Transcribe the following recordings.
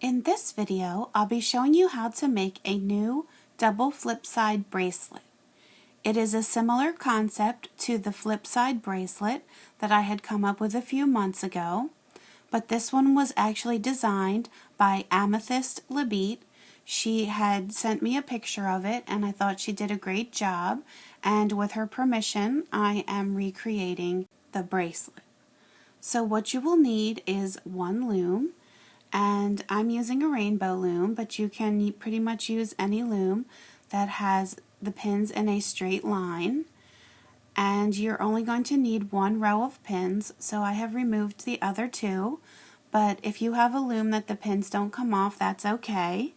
In this video, I'll be showing you how to make a new double FlipSide bracelet. It is a similar concept to the FlipSide bracelet that I had come up with a few months ago, but this one was actually designed by Amythyst LaBeet. She had sent me a picture of it and I thought she did a great job, and with her permission I am recreating the bracelet. So what you will need is one loom, and I'm using a Rainbow Loom, but you can pretty much use any loom that has the pins in a straight line. And you're only going to need one row of pins, so I have removed the other two, but if you have a loom that the pins don't come off, that's okay.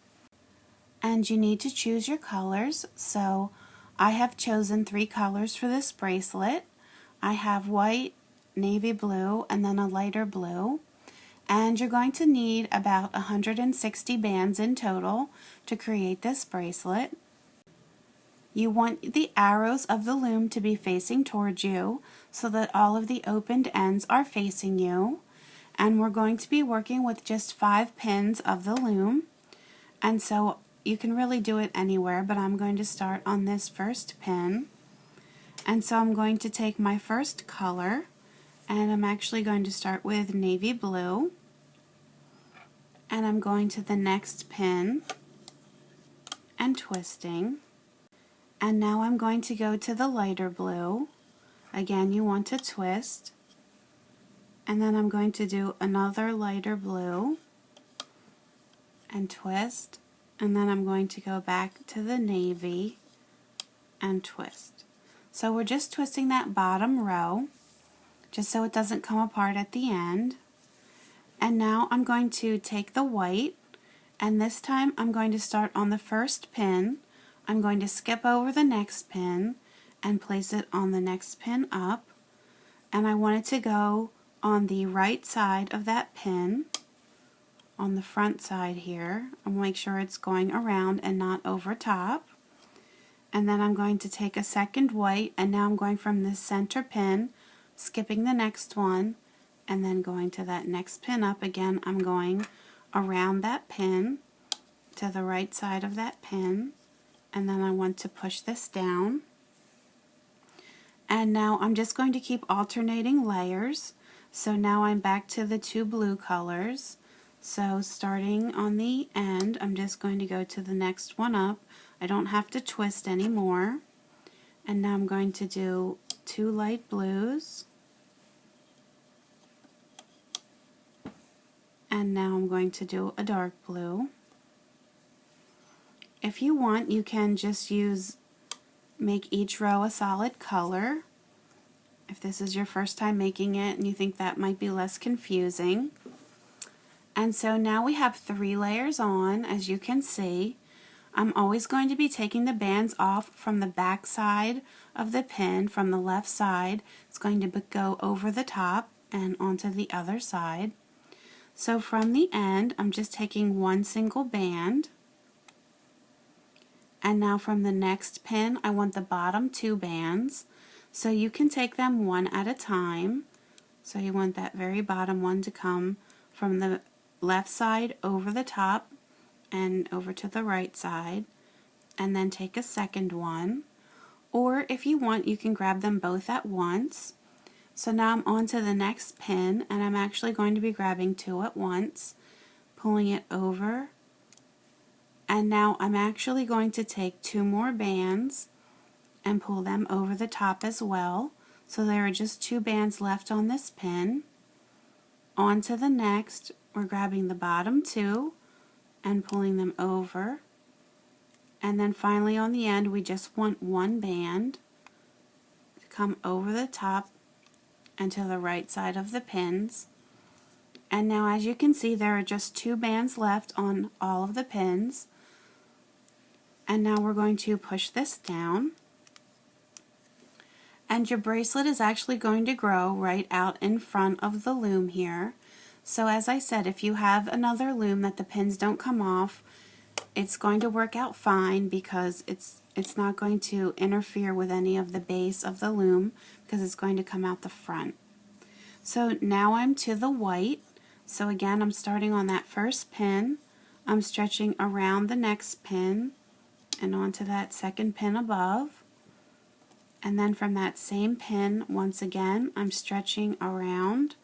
And you need to choose your colors, so I have chosen 3 colors for this bracelet. I have white, navy blue, and then a lighter blue. And you're going to need about 160 bands in total to create this bracelet. You want the arrows of the loom to be facing towards you so that all of the opened ends are facing you. And we're going to be working with just 5 pins of the loom. And so you can really do it anywhere, but I'm going to start on this first pin. And so I'm going to take my first color, and I'm actually going to start with navy blue. And I'm going to the next pin and twisting. And now I'm going to go to the lighter blue. Again, you want to twist. And then I'm going to do another lighter blue and twist. And then I'm going to go back to the navy and twist. So we're just twisting that bottom row just so it doesn't come apart at the end. And now I'm going to take the white, and this time I'm going to start on the first pin. I'm going to skip over the next pin and place it on the next pin up, and I want it to go on the right side of that pin, on the front side here. I'll make sure it's going around and not over top. And then I'm going to take a second white, and now I'm going from the center pin, skipping the next one, and then going to that next pin up. Again, I'm going around that pin to the right side of that pin, and then I want to push this down. And now I'm just going to keep alternating layers. So now I'm back to the 2 blue colors. So starting on the end, I'm just going to go to the next one up. I don't have to twist anymore. And now I'm going to do 2 light blues. And now I'm going to do a dark blue. If you want, you can just make each row a solid color. If this is your first time making it and you think that might be less confusing. And so now we have 3 layers on, as you can see. I'm always going to be taking the bands off from the back side of the pin, from the left side. It's going to go over the top and onto the other side. So from the end, I'm just taking 1 single band. And now from the next pin, I want the bottom 2 bands. So you can take them one at a time. So you want that very bottom one to come from the left side over the top and over to the right side. And then take a second one. Or if you want, you can grab them both at once. So now I'm on to the next pin, and I'm actually going to be grabbing 2 at once, pulling it over, and now I'm actually going to take 2 more bands and pull them over the top as well. So there are just 2 bands left on this pin. On to the next, we're grabbing the bottom 2 and pulling them over, and then finally on the end we just want 1 band to come over the top and to the right side of the pins. And now, as you can see, there are just 2 bands left on all of the pins. And now we're going to push this down. And your bracelet is actually going to grow right out in front of the loom here. So as I said, if you have another loom that the pins don't come off, it's going to work out fine because it's not going to interfere with any of the base of the loom because it's going to come out the front. So now I'm to the white. So again, I'm starting on that first pin. I'm stretching around the next pin and onto that second pin above. And then from that same pin, once again, I'm stretching around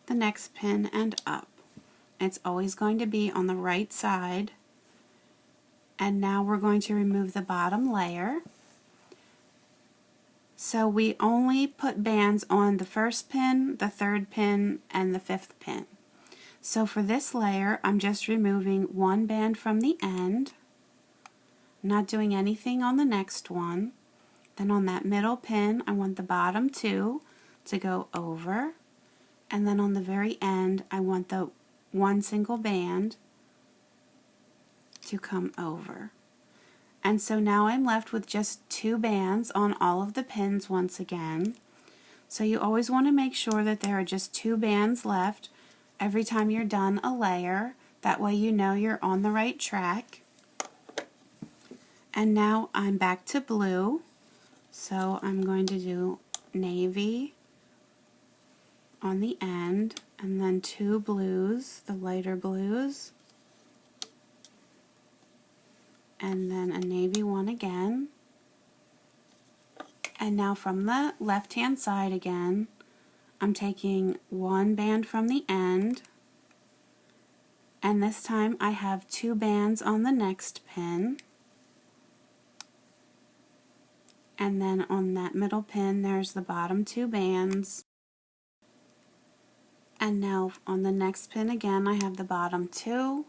the next pin and up. It's always going to be on the right side. And now we're going to remove the bottom layer. So we only put bands on the first pin, the third pin, and the fifth pin. So for this layer, I'm just removing one band from the end, not doing anything on the next one. Then on that middle pin, I want the bottom two to go over, and then on the very end, I want the one single band to come over. And so now I'm left with just two bands on all of the pins once again. So you always want to make sure that there are just two bands left every time you're done a layer. That way you know you're on the right track. And now I'm back to blue. So I'm going to do navy on the end, and then two blues, the lighter blues, and then a navy one again. And now from the left hand side again, I'm taking one band from the end, and this time I have two bands on the next pin, and then on that middle pin there's the bottom two bands. And now on the next pin again, I have the bottom two,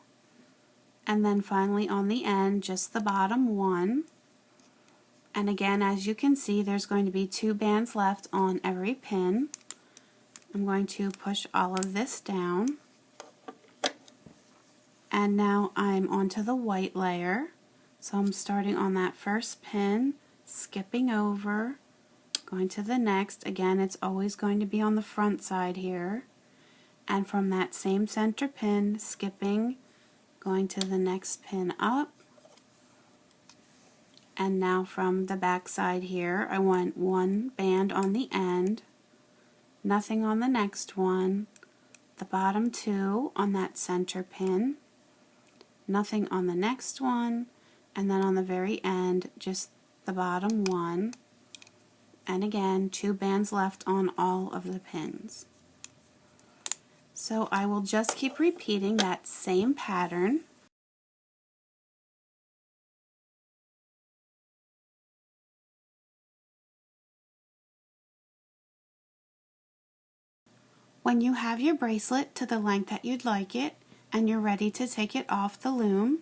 and then finally on the end just the bottom one. And again, as you can see, there's going to be two bands left on every pin. I'm going to push all of this down, and now I'm onto the white layer. So I'm starting on that first pin, skipping over, going to the next. Again, it's always going to be on the front side here. And from that same center pin, skipping, going to the next pin up. And now from the back side here, I want one band on the end, nothing on the next one, the bottom two on that center pin, nothing on the next one, and then on the very end, just the bottom one. And again, two bands left on all of the pins. So I will just keep repeating that same pattern. When you have your bracelet to the length that you'd like it and you're ready to take it off the loom,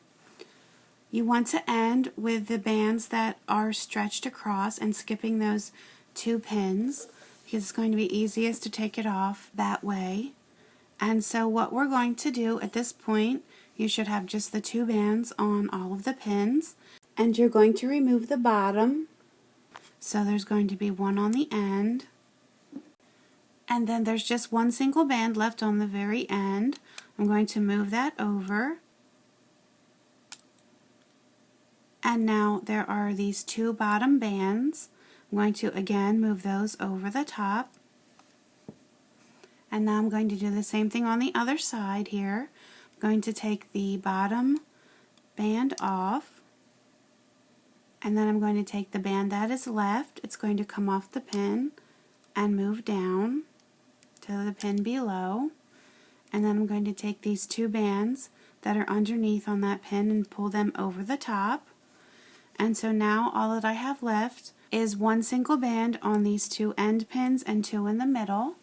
you want to end with the bands that are stretched across and skipping those two pins, because it's going to be easiest to take it off that way. And so what we're going to do at this point, you should have just the two bands on all of the pins, and you're going to remove the bottom. So there's going to be one on the end, and then there's just one single band left on the very end. I'm going to move that over, and now there are these two bottom bands. I'm going to again move those over the top. And now I'm going to do the same thing on the other side here. I'm going to take the bottom band off, and then I'm going to take the band that is left. It's going to come off the pin and move down to the pin below. And then I'm going to take these two bands that are underneath on that pin and pull them over the top. And so now all that I have left is one single band on these two end pins and two in the middle.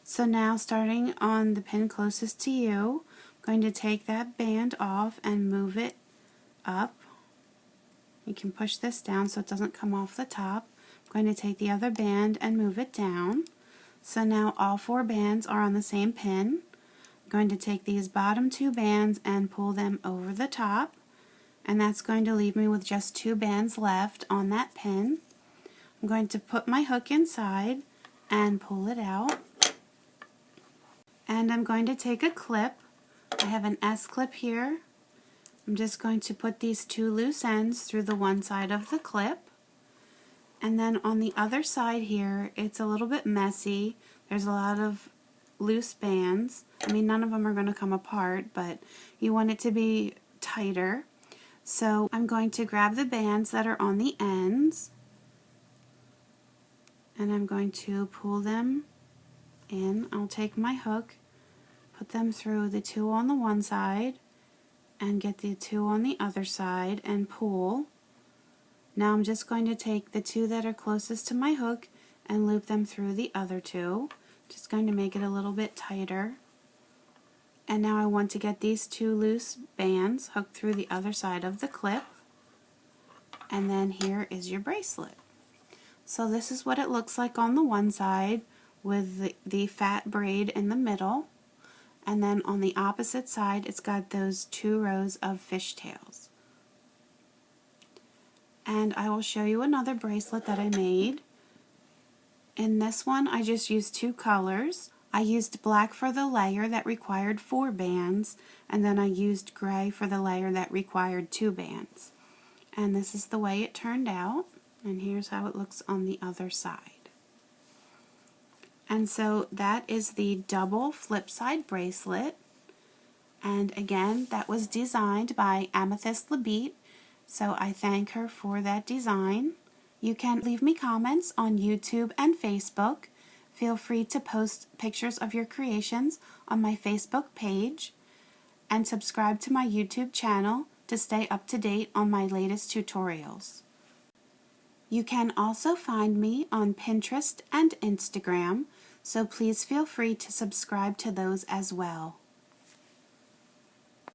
So now, starting on the pin closest to you, I'm going to take that band off and move it up. You can push this down so it doesn't come off the top. I'm going to take the other band and move it down. So now all four bands are on the same pin. I'm going to take these bottom two bands and pull them over the top, and that's going to leave me with just two bands left on that pin. I'm going to put my hook inside and pull it out. And I'm going to take a clip. I have an S clip here. I'm just going to put these two loose ends through the one side of the clip. And then on the other side here, it's a little bit messy. There's a lot of loose bands. I mean, none of them are going to come apart, but you want it to be tighter. So I'm going to grab the bands that are on the ends and I'm going to pull them in. I'll take my hook, put them through the two on the one side and get the two on the other side and pull. Now I'm just going to take the two that are closest to my hook and loop them through the other two. Just going to make it a little bit tighter. And now I want to get these two loose bands hooked through the other side of the clip. And then here is your bracelet. So this is what it looks like on the one side with the fat braid in the middle. And then on the opposite side it's got those two rows of fishtails. And I will show you another bracelet that I made. In this one I just used two colors. I used black for the layer that required 4 bands, and then I used gray for the layer that required 2 bands. And this is the way it turned out, and here's how it looks on the other side. And so that is the double FlipSide bracelet, and again that was designed by Amythyst LaBeet, so I thank her for that design. You can leave me comments on YouTube and Facebook. Feel free to post pictures of your creations on my Facebook page and subscribe to my YouTube channel to stay up to date on my latest tutorials. You can also find me on Pinterest and Instagram, so please feel free to subscribe to those as well.